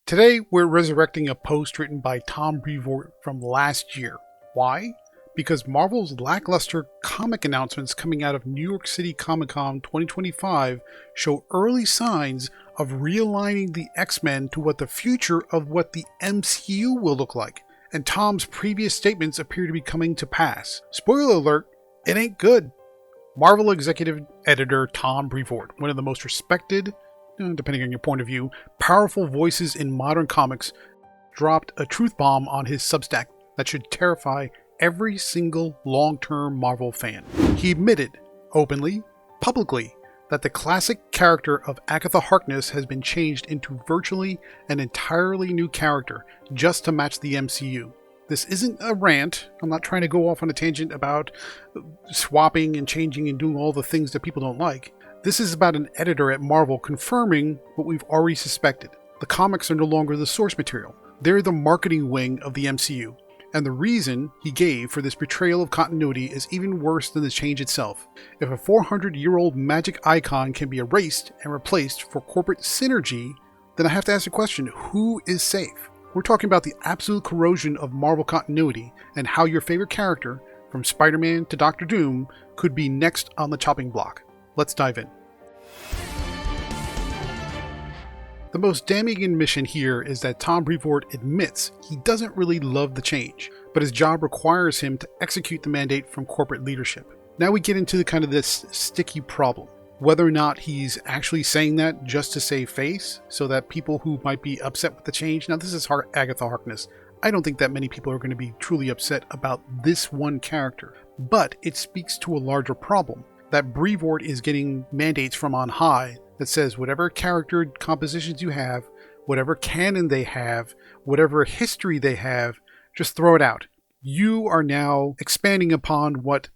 Today, we're resurrecting a post written by Tom Brevoort from last year. Why? Because Marvel's lackluster comic announcements coming out of New York City Comic Con 2025 show early signs of realigning the X-Men to what the future of what the MCU will look like. And Tom's previous statements appear to be coming to pass. Spoiler alert, it ain't good. Marvel Executive Editor Tom Brevoort, one of the most respected, depending on your point of view, powerful voices in modern comics, dropped a truth bomb on his Substack that should terrify every single long-term Marvel fan. He admitted, openly, publicly, that the classic character of Agatha Harkness has been changed into virtually an entirely new character just to match the MCU. This isn't a rant. I'm not trying to go off on a tangent about swapping and changing and doing all the things that people don't like. This is about an editor at Marvel confirming what we've already suspected. The comics are no longer the source material. They're the marketing wing of the MCU. And the reason he gave for this betrayal of continuity is even worse than the change itself. If a 400-year-old magic icon can be erased and replaced for corporate synergy, then I have to ask the question, who is safe? We're talking about the absolute corrosion of Marvel continuity and how your favorite character, from Spider-Man to Doctor Doom, could be next on the chopping block. Let's dive in. The most damning admission here is that Tom Brevoort admits he doesn't really love the change, but his job requires him to execute the mandate from corporate leadership. Now we get into this sticky problem. Whether or not he's actually saying that just to save face, so that people who might be upset with the change, now this is Agatha Harkness. I don't think that many people are going to be truly upset about this one character, but it speaks to a larger problem. That Brevoort is getting mandates from on high that says whatever character compositions you have, whatever canon they have, whatever history they have, just throw it out. You are now expanding upon what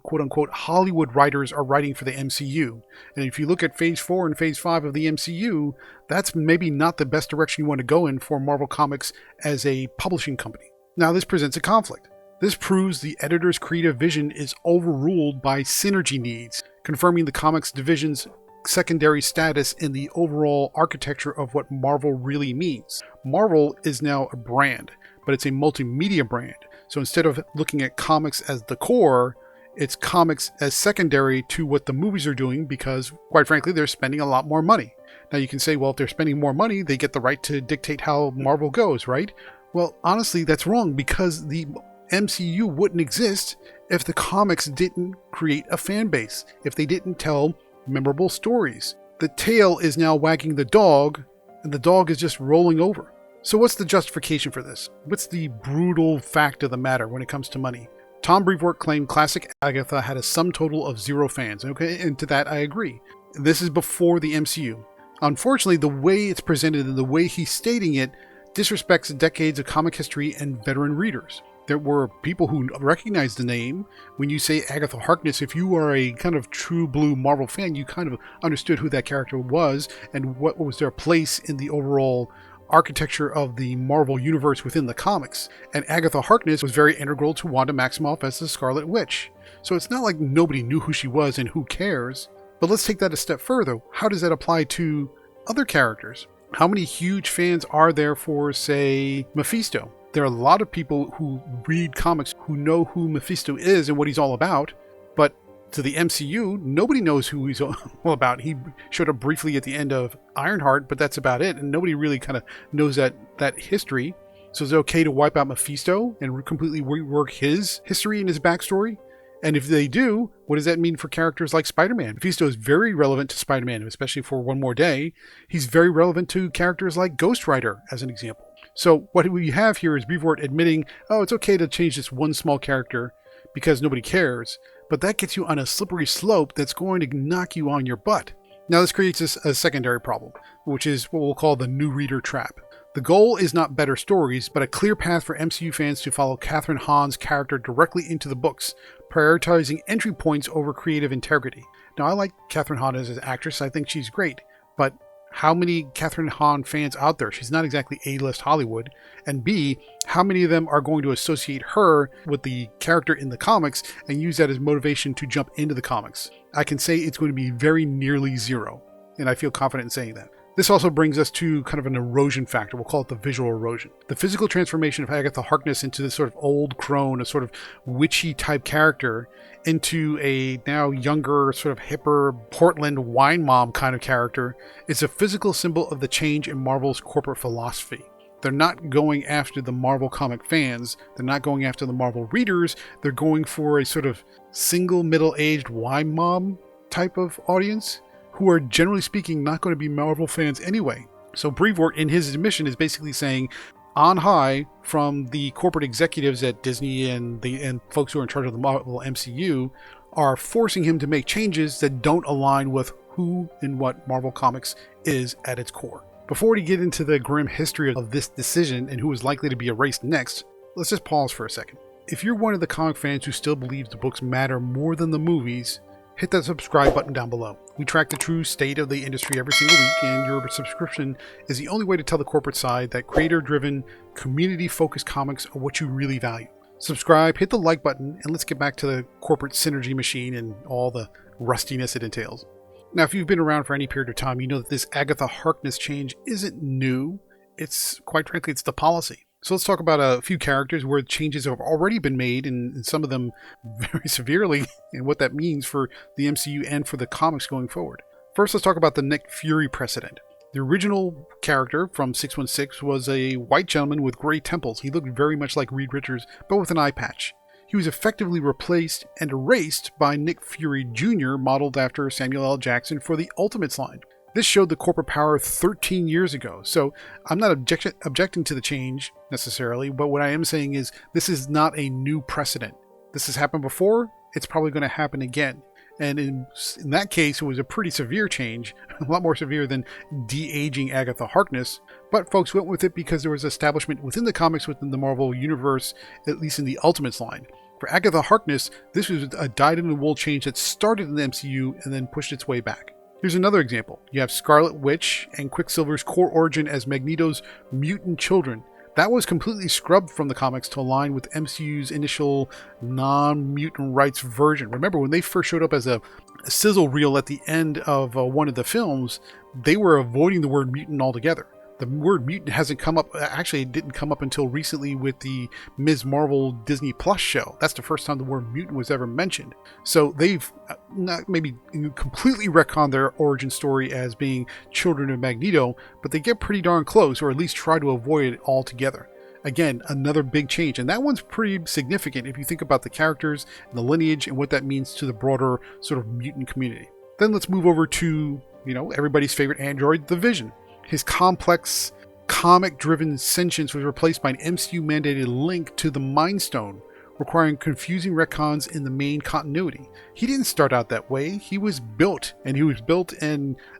quote-unquote Hollywood writers are writing for the MCU. And if you look at Phase 4 and Phase 5 of the MCU, that's maybe not the best direction you want to go in for Marvel Comics as a publishing company. Now this presents a conflict. This proves the editor's creative vision is overruled by synergy needs, confirming the comics division's secondary status in the overall architecture of what Marvel really means. Marvel is now a brand, but it's a multimedia brand. So instead of looking at comics as the core, it's comics as secondary to what the movies are doing because, quite frankly, they're spending a lot more money. Now you can say, well, if they're spending more money, they get the right to dictate how Marvel goes, right? Well, honestly, that's wrong because the MCU wouldn't exist if the comics didn't create a fan base, if they didn't tell memorable stories. The tail is now wagging the dog, and the dog is just rolling over. So what's the justification for this? What's the brutal fact of the matter when it comes to money? Tom Brevoort claimed classic Agatha had a sum total of 0 fans. Okay, and to that I agree. This is before the MCU. Unfortunately, the way it's presented and the way he's stating it disrespects decades of comic history and veteran readers. There were people who recognized the name. When you say Agatha Harkness, if you are a kind of true blue Marvel fan, you kind of understood who that character was and what was their place in the overall architecture of the Marvel universe within the comics. And Agatha Harkness was very integral to Wanda Maximoff as the Scarlet Witch. So it's not like nobody knew who she was and who cares. But let's take that a step further. How does that apply to other characters? How many huge fans are there for, say, Mephisto? There are a lot of people who read comics who know who Mephisto is and what he's all about, but to the MCU, nobody knows who he's all about. He showed up briefly at the end of Ironheart, but that's about it, and nobody really kind of knows that history. So is it okay to wipe out Mephisto and completely rework his history and his backstory? And if they do, what does that mean for characters like Spider-Man? Mephisto is very relevant to Spider-Man, especially for One More Day. He's very relevant to characters like Ghost Rider, as an example. So what we have here is Brevoort admitting, oh, it's okay to change this one small character because nobody cares, but that gets you on a slippery slope that's going to knock you on your butt. Now this creates a secondary problem, which is what we'll call the new reader trap. The goal is not better stories, but a clear path for MCU fans to follow Catherine Hahn's character directly into the books, prioritizing entry points over creative integrity. Now I like Catherine Hahn as an actress, I think she's great, but how many Catherine Hahn fans out there? She's not exactly A-list Hollywood. And B, how many of them are going to associate her with the character in the comics and use that as motivation to jump into the comics? I can say it's going to be very nearly zero, and I feel confident in saying that. This also brings us to kind of an erosion factor. We'll call it the visual erosion. The physical transformation of Agatha Harkness into this sort of old crone, a sort of witchy type character, into a now younger, sort of hipper Portland wine mom kind of character is a physical symbol of the change in Marvel's corporate philosophy. They're not going after the Marvel comic fans. They're not going after the Marvel readers. They're going for a sort of single middle-aged wine mom type of audience who are generally speaking not going to be Marvel fans anyway. So Brevoort, in his admission, is basically saying on high from the corporate executives at Disney and folks who are in charge of the Marvel MCU are forcing him to make changes that don't align with who and what Marvel Comics is at its core. Before we get into the grim history of this decision and who is likely to be erased next, let's just pause for a second. If you're one of the comic fans who still believes the books matter more than the movies, hit that subscribe button down below. We track the true state of the industry every single week, and your subscription is the only way to tell the corporate side that creator-driven, community-focused comics are what you really value. Subscribe, hit the like button, and let's get back to the corporate synergy machine and all the rustiness it entails. Now, if you've been around for any period of time, you know that this Agatha Harkness change isn't new. It's, quite frankly, it's the policy. So let's talk about a few characters where changes have already been made, and some of them very severely, and what that means for the MCU and for the comics going forward. First, let's talk about the Nick Fury precedent. The original character from 616 was a white gentleman with gray temples. He looked very much like Reed Richards, but with an eye patch. He was effectively replaced and erased by Nick Fury Jr., modeled after Samuel L. Jackson for the Ultimates line. This showed the corporate power 13 years ago, so I'm not objecting to the change necessarily, but what I am saying is this is not a new precedent. This has happened before, it's probably going to happen again. And in that case, it was a pretty severe change, a lot more severe than de-aging Agatha Harkness, but folks went with it because there was establishment within the comics within the Marvel Universe, at least in the Ultimates line. For Agatha Harkness, this was a dyed-in-the-wool change that started in the MCU and then pushed its way back. Here's another example. You have Scarlet Witch and Quicksilver's core origin as Magneto's mutant children. That was completely scrubbed from the comics to align with MCU's initial non-mutant rights version. Remember, when they first showed up as a sizzle reel at the end of one of the films, they were avoiding the word mutant altogether. The word mutant hasn't come up, actually it didn't come up until recently with the Ms. Marvel Disney Plus show. That's the first time the word mutant was ever mentioned. So they've not maybe completely retconned their origin story as being children of Magneto, but they get pretty darn close, or at least try to avoid it altogether. Again, another big change, and that one's pretty significant if you think about the characters and the lineage and what that means to the broader sort of mutant community. Then let's move over to, everybody's favorite android, the Vision. His complex, comic-driven sentience was replaced by an MCU-mandated link to the Mind Stone, requiring confusing retcons in the main continuity. He didn't start out that way. He was built and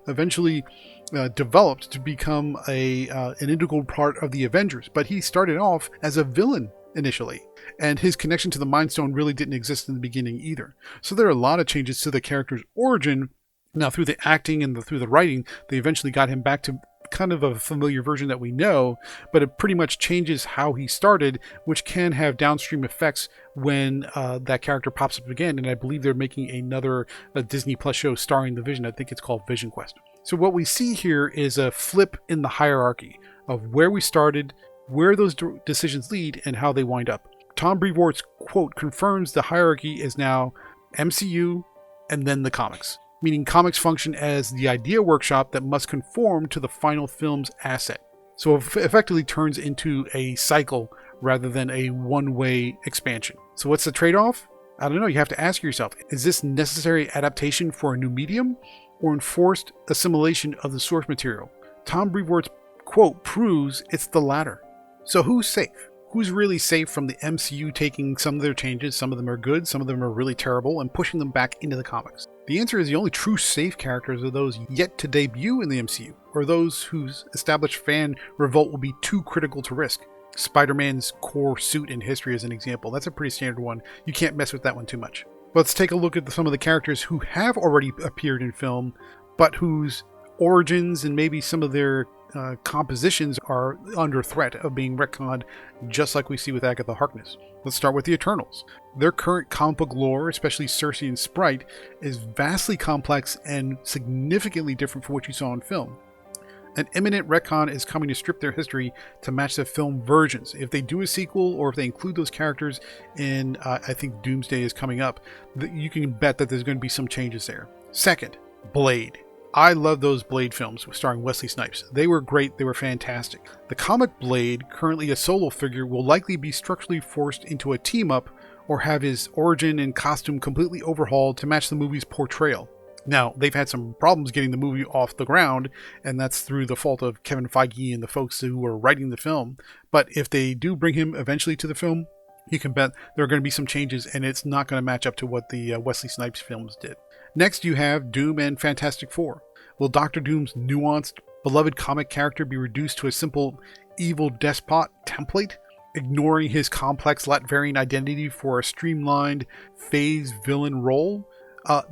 eventually developed to become an integral part of the Avengers. But he started off as a villain initially, and his connection to the Mind Stone really didn't exist in the beginning either. So there are a lot of changes to the character's origin. Now, through the acting and through the writing, they eventually got him back to kind of a familiar version that we know, but it pretty much changes how he started, which can have downstream effects when that character pops up again. And I believe they're making another Disney Plus show starring the Vision. I think it's called Vision Quest. So what we see here is a flip in the hierarchy of where we started, where those decisions lead, and how they wind up. Tom Brevoort's quote confirms the hierarchy is now MCU and then the comics, meaning comics function as the idea workshop that must conform to the final film's asset. So it effectively turns into a cycle rather than a one-way expansion. So what's the trade-off? I don't know, you have to ask yourself, is this necessary adaptation for a new medium or enforced assimilation of the source material? Tom Brevoort's quote proves it's the latter. So who's safe? Who's really safe from the MCU taking some of their changes? Some of them are good, some of them are really terrible, and pushing them back into the comics. The answer is the only true safe characters are those yet to debut in the MCU, or those whose established fan revolt will be too critical to risk. Spider-Man's core suit in history is an example. That's a pretty standard one. You can't mess with that one too much. Let's take a look at some of the characters who have already appeared in film, but whose origins and maybe some of their compositions are under threat of being retconned, just like we see with Agatha Harkness. Let's start with the Eternals. Their current comic book lore, especially Cersei and Sprite, is vastly complex and significantly different from what you saw in film. An imminent retcon is coming to strip their history to match the film versions. If they do a sequel, or if they include those characters in, I think Doomsday is coming up, you can bet that there's going to be some changes there. Second, Blade. I love those Blade films starring Wesley Snipes. They were great, they were fantastic. The comic Blade, currently a solo figure, will likely be structurally forced into a team-up or have his origin and costume completely overhauled to match the movie's portrayal. Now, they've had some problems getting the movie off the ground, and that's through the fault of Kevin Feige and the folks who were writing the film. But if they do bring him eventually to the film, you can bet there are going to be some changes, and it's not going to match up to what the Wesley Snipes films did. Next, you have Doom and Fantastic Four. Will Doctor Doom's nuanced, beloved comic character be reduced to a simple evil despot template, ignoring his complex Latvian identity for a streamlined phase villain role?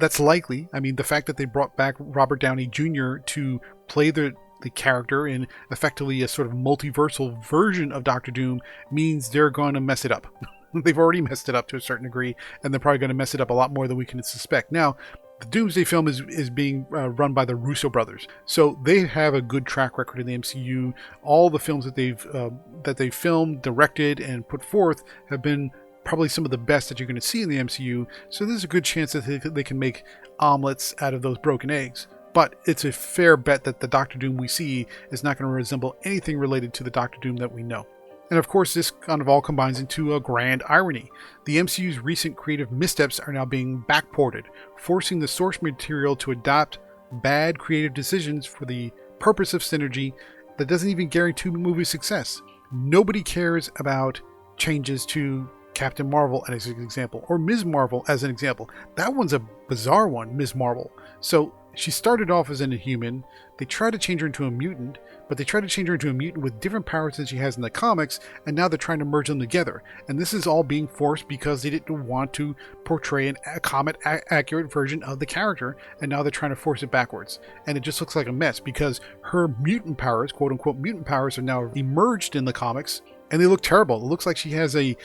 That's likely. I mean, the fact that they brought back Robert Downey Jr. to play the character in effectively a sort of multiversal version of Doctor Doom means they're going to mess it up. They've already messed it up to a certain degree, and they're probably going to mess it up a lot more than we can suspect. Now, the Doomsday film is being run by the Russo brothers, so they have a good track record in the MCU. All the films that they've filmed, directed, and put forth have been probably some of the best that you're going to see in the MCU, so there's a good chance that they can make omelets out of those broken eggs. But it's a fair bet that the Doctor Doom we see is not going to resemble anything related to the Doctor Doom that we know. And of course, this kind of all combines into a grand irony. The MCU's recent creative missteps are now being backported, forcing the source material to adopt bad creative decisions for the purpose of synergy that doesn't even guarantee the movie's success. Nobody cares about changes to Captain Marvel as an example, or Ms. Marvel as an example. That one's a bizarre one, Ms. Marvel. So she started off as an Inhuman. They tried to change her into a mutant, but they tried to change her into a mutant with different powers than she has in the comics, and now they're trying to merge them together. And this is all being forced because they didn't want to portray a comic-accurate version of the character, and now they're trying to force it backwards. And it just looks like a mess because her mutant powers, quote-unquote mutant powers, are now emerged in the comics, and they look terrible. It looks like she has a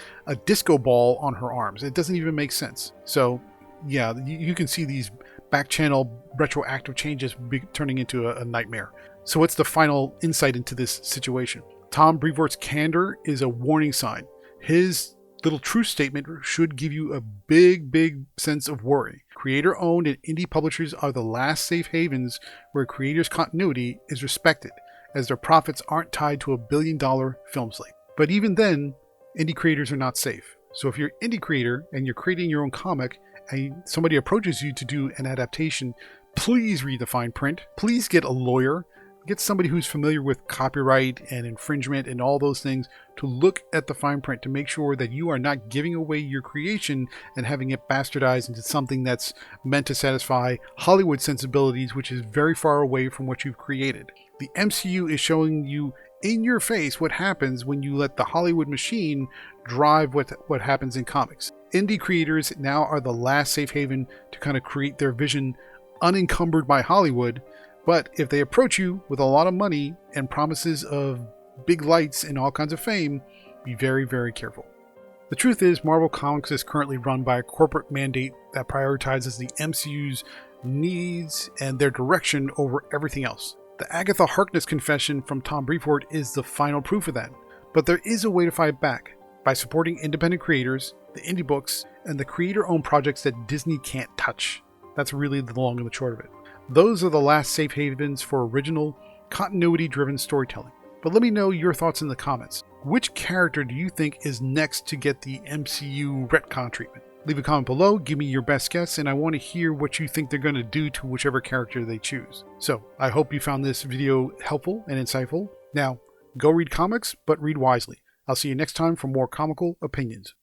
disco ball on her arms. It doesn't even make sense. So, yeah, you can see these back-channel retroactive changes turning into a nightmare. So what's the final insight into this situation? Tom Brevoort's candor is a warning sign. His little truth statement should give you a big sense of worry. Creator-owned and indie publishers are the last safe havens where creators' continuity is respected, as their profits aren't tied to a billion-dollar film slate. But even then, indie creators are not safe. So if you're an indie creator and you're creating your own comic and somebody approaches you to do an adaptation, please read the fine print. Please get a lawyer. Get somebody who's familiar with copyright and infringement and all those things to look at the fine print to make sure that you are not giving away your creation and having it bastardized into something that's meant to satisfy Hollywood sensibilities, which is very far away from what you've created. The MCU is showing you in your face what happens when you let the Hollywood machine drive what happens in comics. Indie creators now are the last safe haven to kind of create their vision unencumbered by Hollywood, but if they approach you with a lot of money and promises of big lights and all kinds of fame, be very careful. The truth is, Marvel Comics is currently run by a corporate mandate that prioritizes the MCU's needs and their direction over everything else. The Agatha Harkness confession from Tom Brevoort is the final proof of that. But there is a way to fight back by supporting independent creators, the indie books, and the creator-owned projects that Disney can't touch. That's really the long and the short of it. Those are the last safe havens for original, continuity-driven storytelling. But let me know your thoughts in the comments. Which character do you think is next to get the MCU retcon treatment? Leave a comment below, give me your best guess, and I want to hear what you think they're going to do to whichever character they choose. So, I hope you found this video helpful and insightful. Now, go read comics, but read wisely. I'll see you next time for more comical opinions.